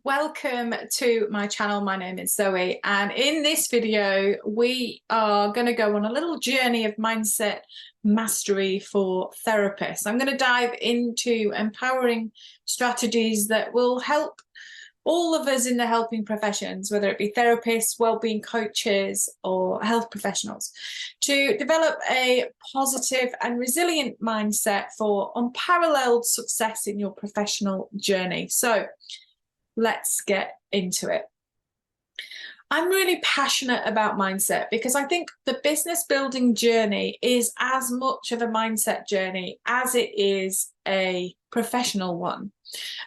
Welcome to my channel. My name is Zoe, and in this video we are going to go on a little journey of mindset mastery for therapists. I'm going to dive into empowering strategies that will help all of us in the helping professions, whether it be therapists, wellbeing coaches, or health professionals, to develop a positive and resilient mindset for unparalleled success in your professional journey. So let's get into it. I'm really passionate about mindset because I think the business building journey is as much of a mindset journey as it is a professional one.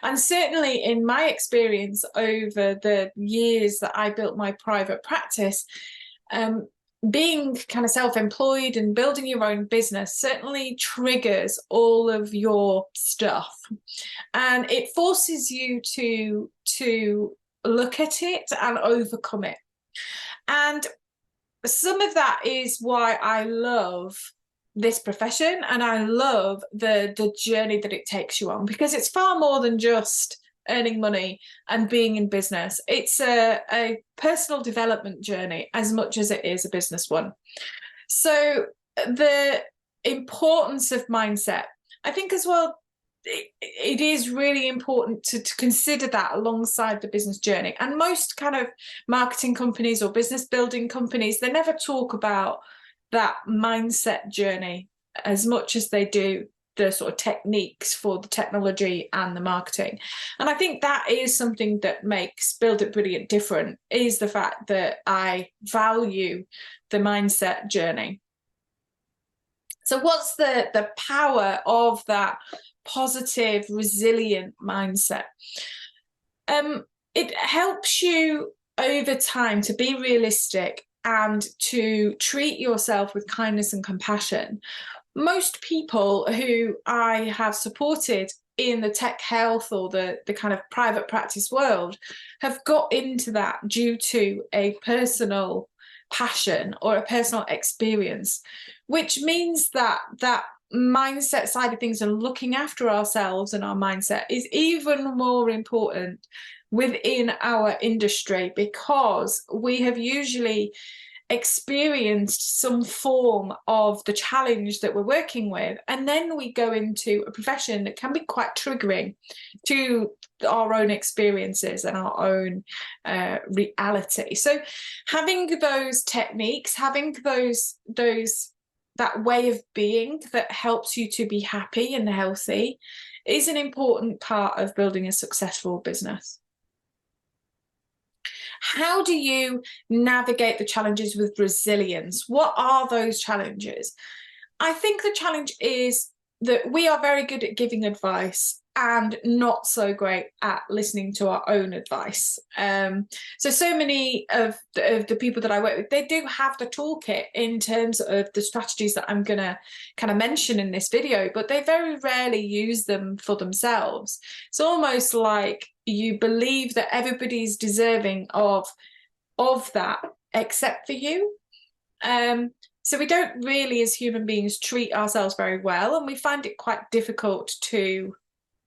And certainly in my experience over the years that I built my private practice, being kind of self-employed and building your own business certainly triggers all of your stuff, and it forces you to look at it and overcome it. And some of that is why I love this profession, and I love the journey that it takes you on, because it's far more than just earning money and being in business. It's a personal development journey as much as it is a business one. So the importance of mindset, I think as well, it is really important to consider that alongside the business journey. And most kind of marketing companies or business building companies, they never talk about that mindset journey as much as they do the sort of techniques for the technology and the marketing. And I think that is something that makes Build It Brilliant different, is the fact that I value the mindset journey. So what's the power of that positive, resilient mindset? It helps you over time to be realistic and to treat yourself with kindness and compassion. Most people who I have supported in the tech health or the kind of private practice world have got into that due to a personal passion or a personal experience, which means that that mindset side of things and looking after ourselves and our mindset is even more important within our industry, because we have usually experienced some form of the challenge that we're working with, and then we go into a profession that can be quite triggering to our own experiences and our own reality. So having those techniques, having that way of being that helps you to be happy and healthy is an important part of building a successful business. How do you navigate the challenges with resilience? What are those challenges? I think the challenge is that we are very good at giving advice and not so great at listening to our own advice. So many of the people that I work with, they do have the toolkit in terms of the strategies that I'm going to kind of mention in this video, but they very rarely use them for themselves. It's almost like you believe that everybody's deserving of that except for you. So we don't really, as human beings, treat ourselves very well, and we find it quite difficult to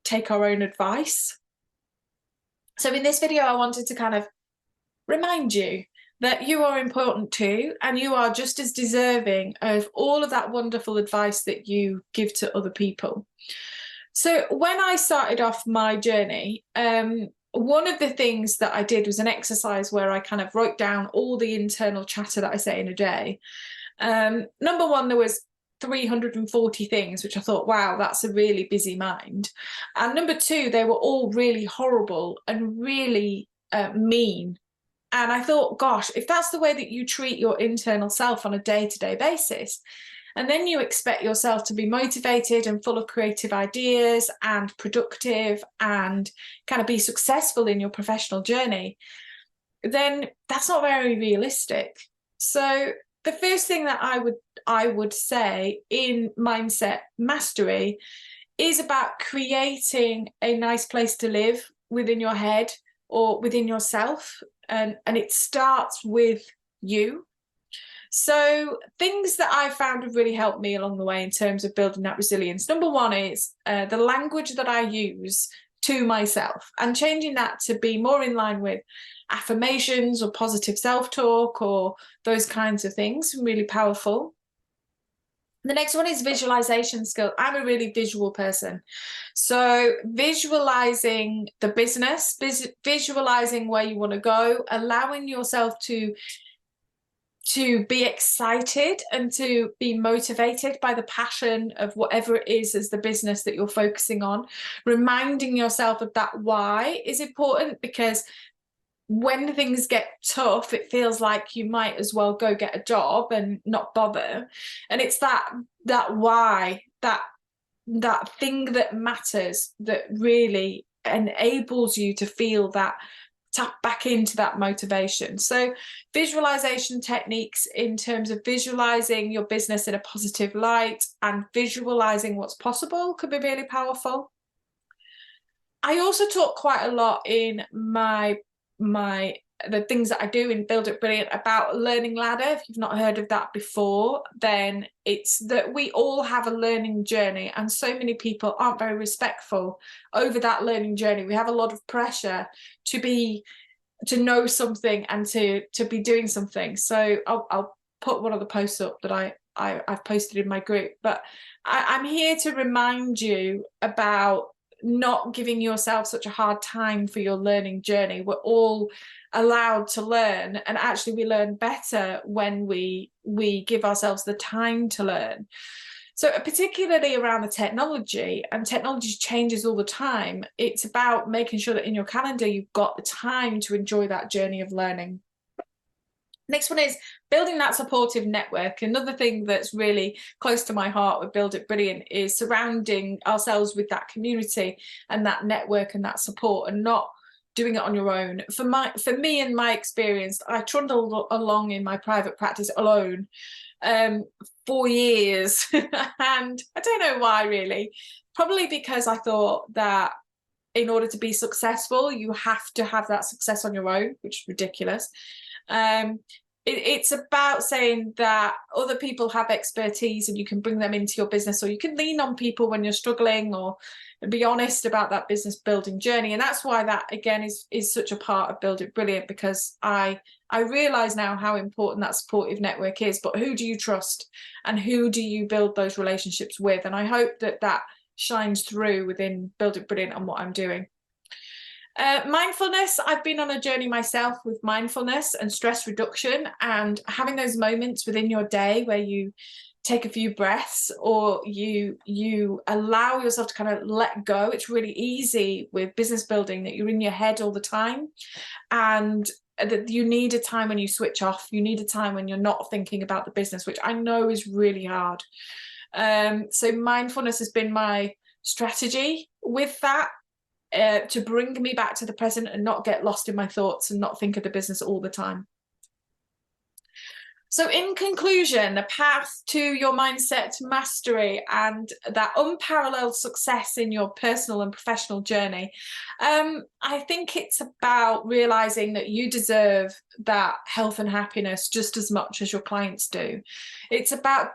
take our own advice. So in this video, I wanted to kind of remind you that you are important too, and you are just as deserving of all of that wonderful advice that you give to other people. So when I started off my journey, one of the things that I did was an exercise where I kind of wrote down all the internal chatter that I say in a day. Number one, there was 340 things, which I thought, wow, that's a really busy mind. And number two, they were all really horrible and really mean. And I thought, gosh, if that's the way that you treat your internal self on a day-to-day basis, and then you expect yourself to be motivated and full of creative ideas and productive and kind of be successful in your professional journey, then that's not very realistic. So the first thing that I would say in mindset mastery is about creating a nice place to live within your head or within yourself, and it starts with you. So things that I found have really helped me along the way in terms of building that resilience. Number one is the language that I use to myself, and changing that to be more in line with affirmations or positive self-talk or those kinds of things. Really powerful. The next one is visualization skill. I'm a really visual person. So visualizing the business, visualizing where you want to go, allowing yourself to be excited and to be motivated by the passion of whatever it is as the business that you're focusing on. Reminding yourself of that why is important, because when things get tough, it feels like you might as well go get a job and not bother. And it's that why, that thing that matters, that really enables you to feel that, tap back into that motivation. So visualization techniques in terms of visualizing your business in a positive light and visualizing what's possible could be really powerful. I also talk quite a lot in the things that I do in Build It Brilliant about a learning ladder. If you've not heard of that before, then it's that we all have a learning journey, and so many people aren't very respectful over that learning journey. We have a lot of pressure to know something and to be doing something. So I'll put one of the posts up that I've posted in my group, but I'm here to remind you about not giving yourself such a hard time for your learning journey. We're all allowed to learn, and actually we learn better when we give ourselves the time to learn. So particularly around the technology, and technology changes all the time, it's about making sure that in your calendar you've got the time to enjoy that journey of learning. Next one is building that supportive network. Another thing that's really close to my heart with Build It Brilliant is surrounding ourselves with that community and that network and that support, and not doing it on your own. For me and my experience, I trundled along in my private practice alone for years. And I don't know why, really. Probably because I thought that in order to be successful, you have to have that success on your own, which is ridiculous. It's about saying that other people have expertise and you can bring them into your business, or you can lean on people when you're struggling, or be honest about that business building journey. And that's why that, again, is such a part of Build It Brilliant, because I realize now how important that supportive network is. But who do you trust, and who do you build those relationships with? And I hope that shines through within Build It Brilliant and what I'm doing. Mindfulness. I've been on a journey myself with mindfulness and stress reduction, and having those moments within your day where you take a few breaths, or you allow yourself to kind of let go. It's really easy with business building that you're in your head all the time, and that you need a time when you switch off. You need a time when you're not thinking about the business, which I know is really hard. So mindfulness has been my strategy with that, to bring me back to the present and not get lost in my thoughts and not think of the business all the time. So in conclusion, the path to your mindset mastery and that unparalleled success in your personal and professional journey, I think it's about realizing that you deserve that health and happiness just as much as your clients do. It's about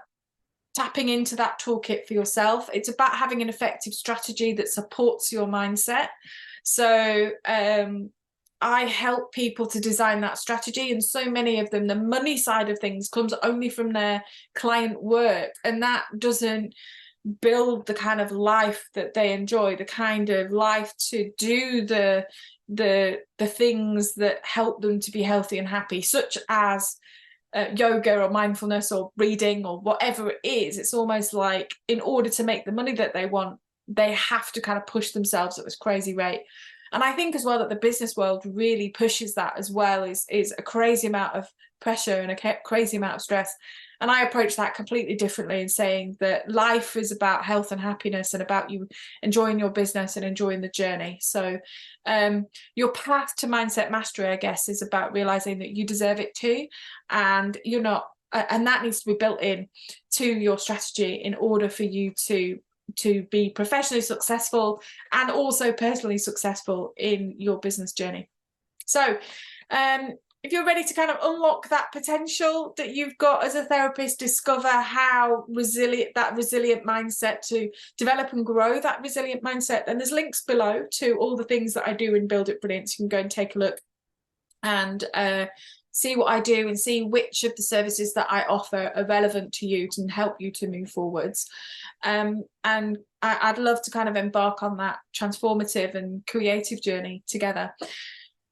tapping into that toolkit for yourself. It's about having an effective strategy that supports your mindset. So I help people to design that strategy, and so many of them, the money side of things comes only from their client work, and that doesn't build the kind of life that they enjoy, the kind of life to do the things that help them to be healthy and happy, such as yoga or mindfulness or reading or whatever it is. It's almost like in order to make the money that they want, they have to kind of push themselves at this crazy rate. And I think as well that the business world really pushes that as well, is a crazy amount of pressure and a crazy amount of stress. And I approach that completely differently, in saying that life is about health and happiness, and about you enjoying your business and enjoying the journey. So your path to mindset mastery, I guess, is about realizing that you deserve it too, and you're not, and that needs to be built in to your strategy in order for you to be professionally successful and also personally successful in your business journey. So if you're ready to kind of unlock that potential that you've got as a therapist, discover how that resilient mindset, to develop and grow that resilient mindset, then there's links below to all the things that I do in Build It Brilliant. So you can go and take a look and see what I do and see which of the services that I offer are relevant to you and help you to move forwards. And I'd love to kind of embark on that transformative and creative journey together.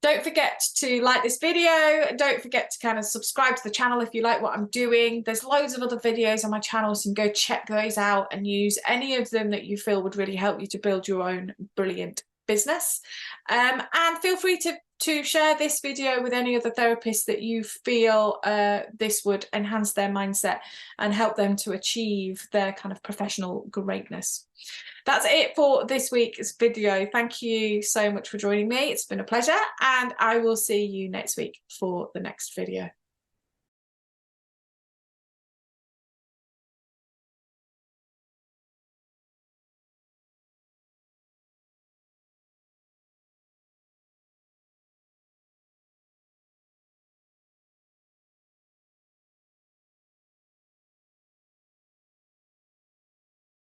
Don't forget to like this video, and don't forget to kind of subscribe to the channel if you like what I'm doing. There's loads of other videos on my channel, so you can go check those out and use any of them that you feel would really help you to build your own brilliant business. And feel free to share this video with any other therapists that you feel this would enhance their mindset and help them to achieve their kind of professional greatness. That's it for this week's video. Thank you so much for joining me. It's been a pleasure, and I will see you next week for the next video.